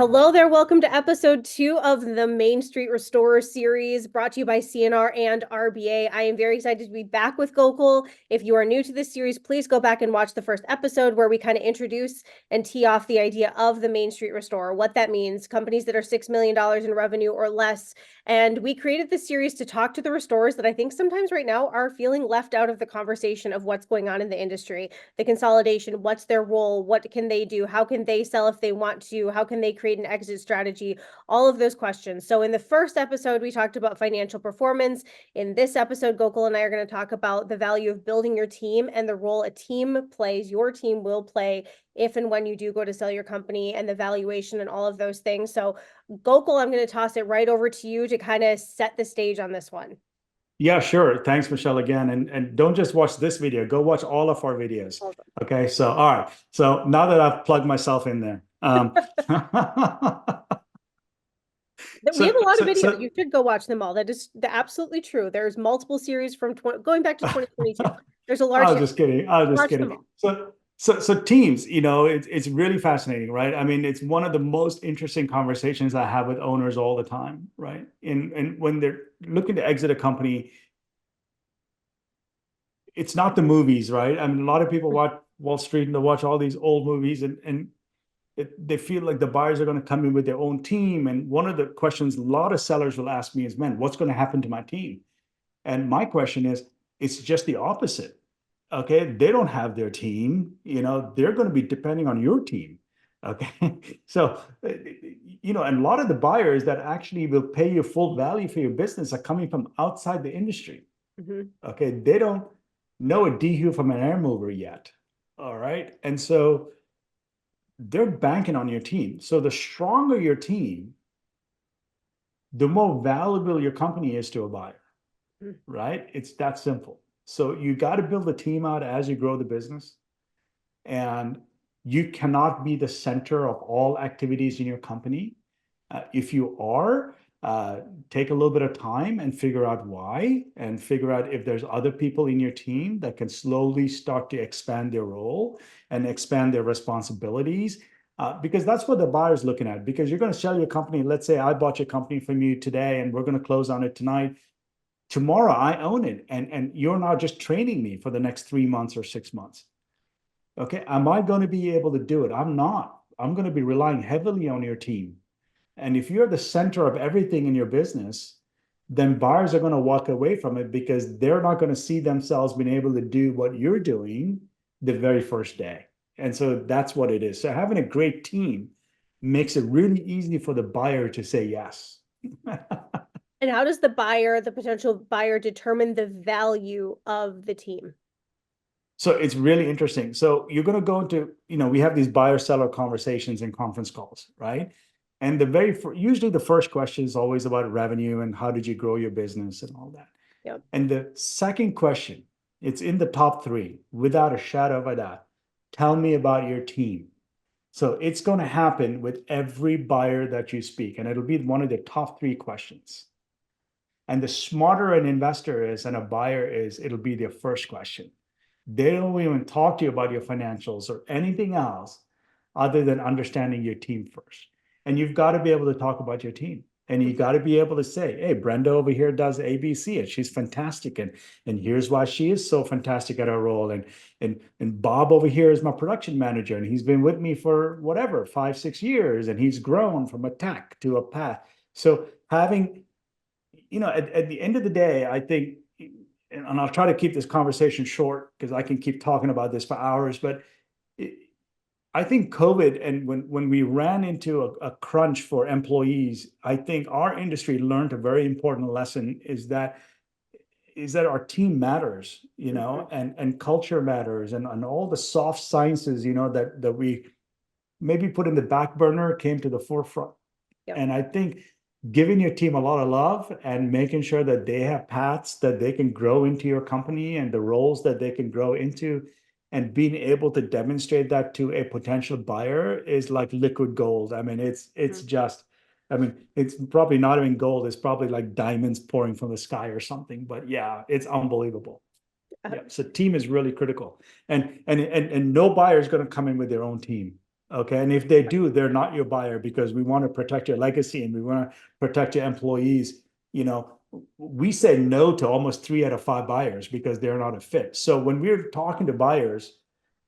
Hello there. Welcome to episode 2 of the Main Street Restorer series brought to you by CNR and RBA. I am very excited to be back with Gokul. If you are new to this series, please go back and watch the first episode where we kind of introduce and tee off the idea of the Main Street Restorer, what that means, companies that are $6 million in revenue or less. And we created this series to talk to the restorers that I think sometimes right now are feeling left out of the conversation of what's going on in the industry, the consolidation, what's their role, what can they do, how can they sell if they want to, how can they create an exit strategy, all of those questions. So in the first episode, we talked about financial performance. In this episode, Gokul and I are going to talk about the value of building your team and the role a team plays, your team will play if and when you do go to sell your company, and the valuation and all of those things. So Gokul, I'm going to toss it right over to you to kind of set the stage on this one. Yeah, sure. Thanks, Michelle, again. And don't just watch this video, go watch all of our videos. Awesome. Okay. So, all right. So now that I've plugged myself in there, We have a lot of videos. so You should go watch them all. That is absolutely true. There's multiple series from going back to 2022. There's a large. I was just kidding. I was just Watch them kidding. all. So teams, it's really fascinating, right? I mean, it's one of the most interesting conversations I have with owners all the time, right? And when they're looking to exit a company, it's not the movies, right? I mean, a lot of people watch Wall Street and they watch all these old movies and they feel like the buyers are going to come in with their own team. And one of the questions a lot of sellers will ask me is, man, what's going to happen to my team? And my question is, it's just the opposite. Okay. They don't have their team, they're going to be depending on your team. Okay. So, and a lot of the buyers that actually will pay you full value for your business are coming from outside the industry. Mm-hmm. Okay. They don't know a dehu from an air mover yet. All right. And so they're banking on your team. So the stronger your team, the more valuable your company is to a buyer, right? It's that simple. So you got to build a team out as you grow the business. And you cannot be the center of all activities in your company. If you are, take a little bit of time and figure out why, and figure out if there's other people in your team that can slowly start to expand their role and expand their responsibilities. Because that's what the buyer's looking at. Because you're going to sell your company. Let's say I bought your company from you today and we're going to close on it tonight. Tomorrow I own it, and you're not just training me for the next 3 months or 6 months. Okay, am I going to be able to do it? I'm not. I'm going to be relying heavily on your team. And if you're the center of everything in your business, then buyers are going to walk away from it because they're not going to see themselves being able to do what you're doing the very first day. And so that's what it is. So having a great team makes it really easy for the buyer to say yes. And how does the potential buyer, determine the value of the team? So it's really interesting. So you're going to go into, we have these buyer seller conversations and conference calls, right? And usually the first question is always about revenue and how did you grow your business and all that. Yep. And the second question, it's in the top 3, without a shadow of a doubt. Tell me about your team. So it's going to happen with every buyer that you speak, and it'll be one of the top 3 questions. And the smarter an investor is and a buyer is, it'll be their first question. They don't even talk to you about your financials or anything else other than understanding your team first. And you've got to be able to talk about your team. And you got to be able to say, hey, Brenda over here does ABC and she's fantastic. And here's why she is so fantastic at her role. And Bob over here is my production manager. And he's been with me for whatever, 5, 6 years. And he's grown from a tech to a path. So having, at the end of the day, I think, and I'll try to keep this conversation short because I can keep talking about this for hours, but I think COVID, and when we ran into a crunch for employees, I think our industry learned a very important lesson is that our team matters, and culture matters, and all the soft sciences, that we maybe put in the back burner came to the forefront. Yep. And I think giving your team a lot of love and making sure that they have paths that they can grow into your company and the roles that they can grow into, and being able to demonstrate that to a potential buyer is like liquid gold. I mean, it's probably not even gold. It's probably like diamonds pouring from the sky or something. But yeah, it's unbelievable. Yeah. So team is really critical, and no buyer is going to come in with their own team. Okay. And if they do, they're not your buyer because we want to protect your legacy and we want to protect your employees. You know, we say no to almost 3 out of 5 buyers because they're not a fit. So when we're talking to buyers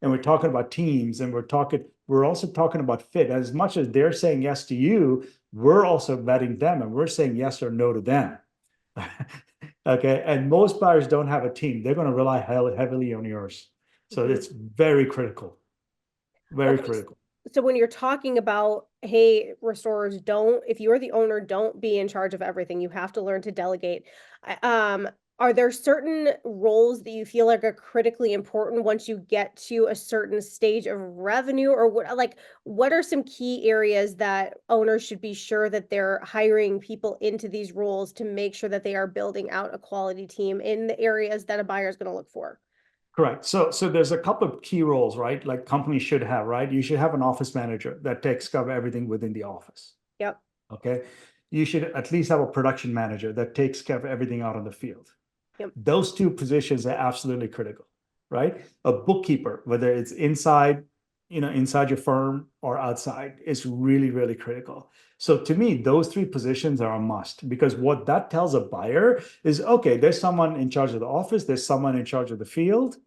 and we're talking about teams and we're also talking about fit. As much as they're saying yes to you, we're also vetting them and we're saying yes or no to them. Okay. And most buyers don't have a team. They're going to rely heavily on yours. So Mhm. it's very critical, very Okay, critical. so when you're talking about, hey, restorers, don't, if you're the owner, don't be in charge of everything. You have to learn to delegate. Are there certain roles that you feel like are critically important once you get to a certain stage of revenue, or what, like, what are some key areas that owners should be sure that they're hiring people into these roles to make sure that they are building out a quality team in the areas that a buyer is going to look for? Correct. So there's a couple of key roles, right? Like companies should have, right? You should have an office manager that takes care of everything within the office. Yep. Okay. You should at least have a production manager that takes care of everything out on the field. Yep. Those two positions are absolutely critical, right? A bookkeeper, whether it's inside, inside your firm or outside, is really, really critical. So to me, those 3 positions are a must because what that tells a buyer is, okay, there's someone in charge of the office, there's someone in charge of the field.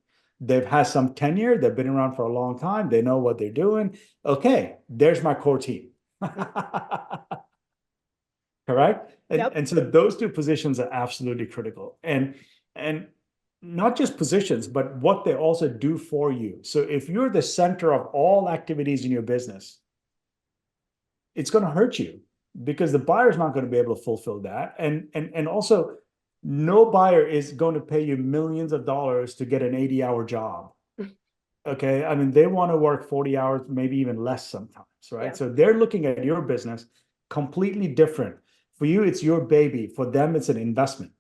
They've had some tenure, they've been around for a long time, they know what they're doing. Okay, there's my core team. Correct. And Yep. and so those 2 positions are absolutely critical. And not just positions, but what they also do for you. So if you're the center of all activities in your business, it's going to hurt you because the buyer's not going to be able to fulfill that. And also, no buyer is going to pay you millions of dollars to get an 80-hour job. Okay. I mean, they want to work 40 hours, maybe even less sometimes, right? Yeah. So they're looking at your business completely different. For you, it's your baby. For them, it's an investment.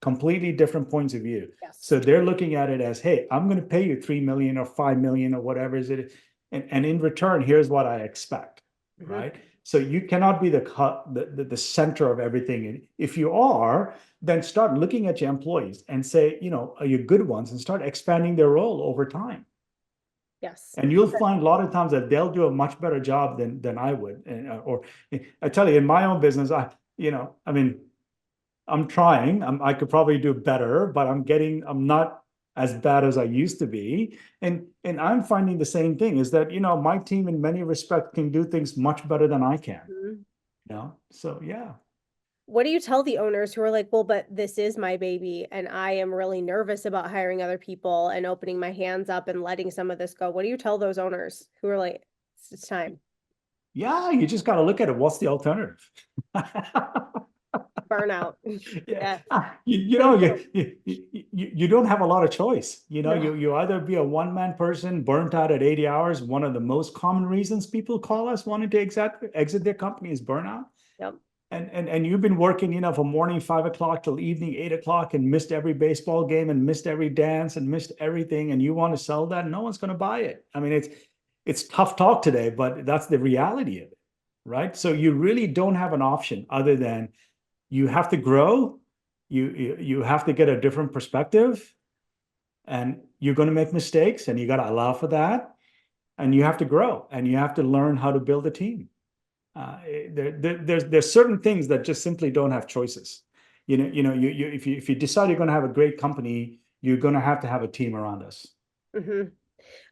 Completely different points of view. Yes. So they're looking at it as, hey, I'm going to pay you 3 million or 5 million or whatever is it. And in return, here's what I expect, Mhm. right? So you cannot be the center of everything. And if you are, then start looking at your employees and say, are you good ones, and start expanding their role over time. Yes. And you'll find a lot of times that they'll do a much better job than I would. Or I tell you, in my own business, I mean, I'm trying. I could probably do better, but I'm not as bad as I used to be. And I'm finding the same thing is that, my team in many respects can do things much better than I can. Mhm. So yeah. What do you tell the owners who are like, well, but this is my baby and I am really nervous about hiring other people and opening my hands up and letting some of this go? What do you tell those owners who are like, it's time, Yeah, you just got to look at it. What's the alternative? burnout? Yeah, Yeah. you know, Same field. you don't have a lot of choice. No. You either be a one-man person burnt out at 80 hours. One of the most common reasons people call us wanting to exit their company is burnout. Yep. And you've been working, from morning 5 o'clock till evening 8 o'clock and missed every baseball game and missed every dance and missed everything, and you want to sell that, no one's going to buy it. I mean, it's tough talk today, but that's the reality of it, right? So you really don't have an option other than you have to grow, you have to get a different perspective, and you're going to make mistakes, and you got to allow for that, and you have to grow, and you have to learn how to build a team. There's certain things that just simply don't have choices. If you decide you're going to have a great company, you're going to have a team around us. Hmm.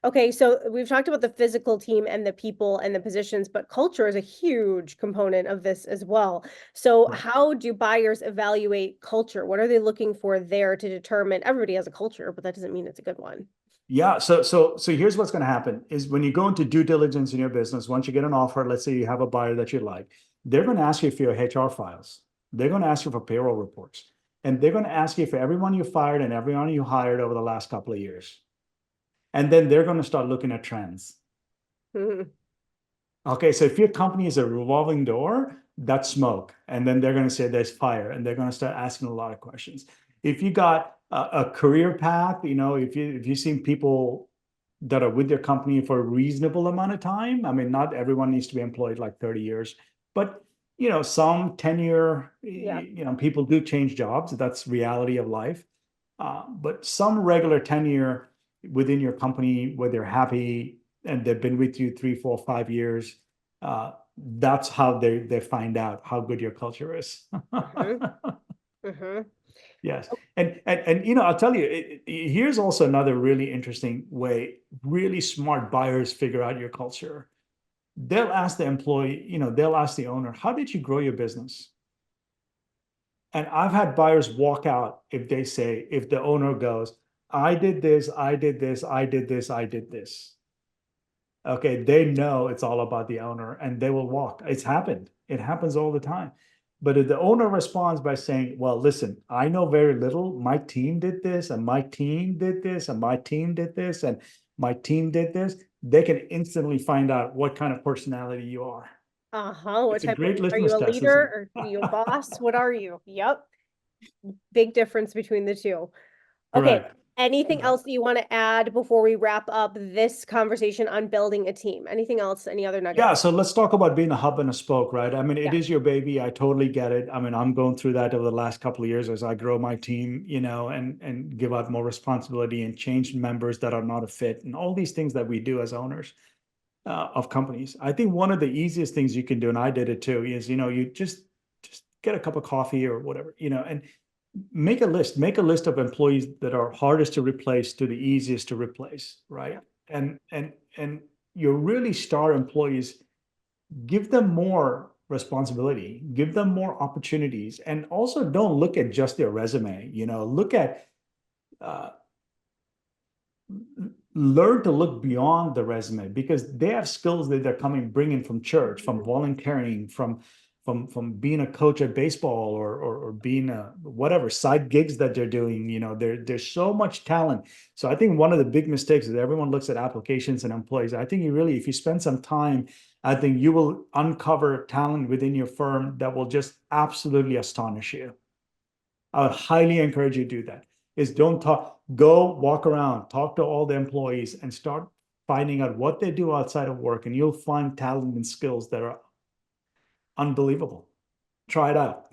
Okay, so we've talked about the physical team and the people and the positions, but culture is a huge component of this as well. So, Right. how do buyers evaluate culture? What are they looking for there to determine? Everybody has a culture, but that doesn't mean it's a good one. Yeah. So here's what's going to happen is when you go into due diligence in your business, once you get an offer, let's say you have a buyer that you like, they're going to ask you for your HR files. They're going to ask you for payroll reports. And they're going to ask you for everyone you fired and everyone you hired over the last couple of years. And then they're going to start looking at trends. Mhm. Okay, so if your company is a revolving door, that's smoke. And then they're going to say there's fire, and they're going to start asking a lot of questions. If you got a career path, if you've seen people that are with their company for a reasonable amount of time, I mean, not everyone needs to be employed like 30 years, but some tenure, Yeah. people do change jobs. That's reality of life. But some regular tenure within your company where they're happy, and they've been with you 3, 4, 5 years, that's how they find out how good your culture is. Mhm. Yes. And I'll tell you, here's also another really interesting way really smart buyers figure out your culture. They'll ask the employee, they'll ask the owner, how did you grow your business? And I've had buyers walk out if the owner goes, I did this, I did this, I did this, I did this. Okay, they know it's all about the owner and they will walk. It's happened. It happens all the time. But if the owner responds by saying, well, listen, I know very little. My team did this, and my team did this, and my team did this, and my team did this, they can instantly find out what kind of personality you are. What It's a type of, great are you litmus a test, leader isn't or are it? you a boss? What are you? Yep. Big difference between the two. Okay. Correct. Anything Correct. else that you want to add before we wrap up this conversation on building a team? Anything else? Any other Yeah, nuggets? so let's talk about being a hub and a spoke, right? I mean, it Yeah. is your baby. I totally get it. I mean, I'm going through that over the last couple of years as I grow my team, and give out more responsibility and change members that are not a fit and all these things that we do as owners of companies. I think one of the easiest things you can do, and I did it too, is you just get a cup of coffee or whatever, and make a list of employees that are hardest to replace to the easiest to replace, right? And your really star employees, give them more responsibility, give them more opportunities, and also don't look at just their resume. Look at uh, learn to look beyond the resume because they have skills that they're bringing from church, from volunteering, from being a coach at baseball, or being a whatever side gigs that they're doing. There's so much talent. So I think one of the big mistakes is everyone looks at applications and employees. I think if you spend some time, I think you will uncover talent within your firm that will just absolutely astonish you. I would highly encourage you to do that. Is don't talk, go walk around, talk to all the employees and start finding out what they do outside of work, and you'll find talent and skills that are unbelievable. Try it out.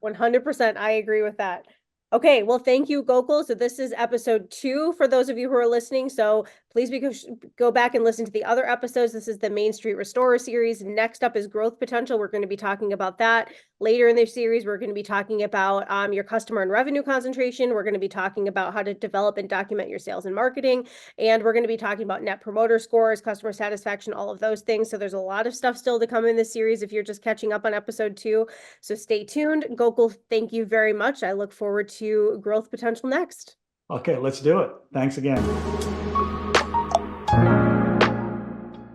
100%. I agree with that. Okay, well, thank you, Gokul. So this is episode 2 for those of you who are listening. So please go back and listen to the other episodes. This is the Main Street Restorer series. Next up is growth potential. We're going to be talking about that. Later in the series, we're going to be talking about your customer and revenue concentration. We're going to be talking about how to develop and document your sales and marketing. And we're going to be talking about net promoter scores, customer satisfaction, all of those things. So there's a lot of stuff still to come in this series if you're just catching up on episode 2. So stay tuned. Gokul, thank you very much. I look forward to growth potential next. Okay, let's do it. Thanks again.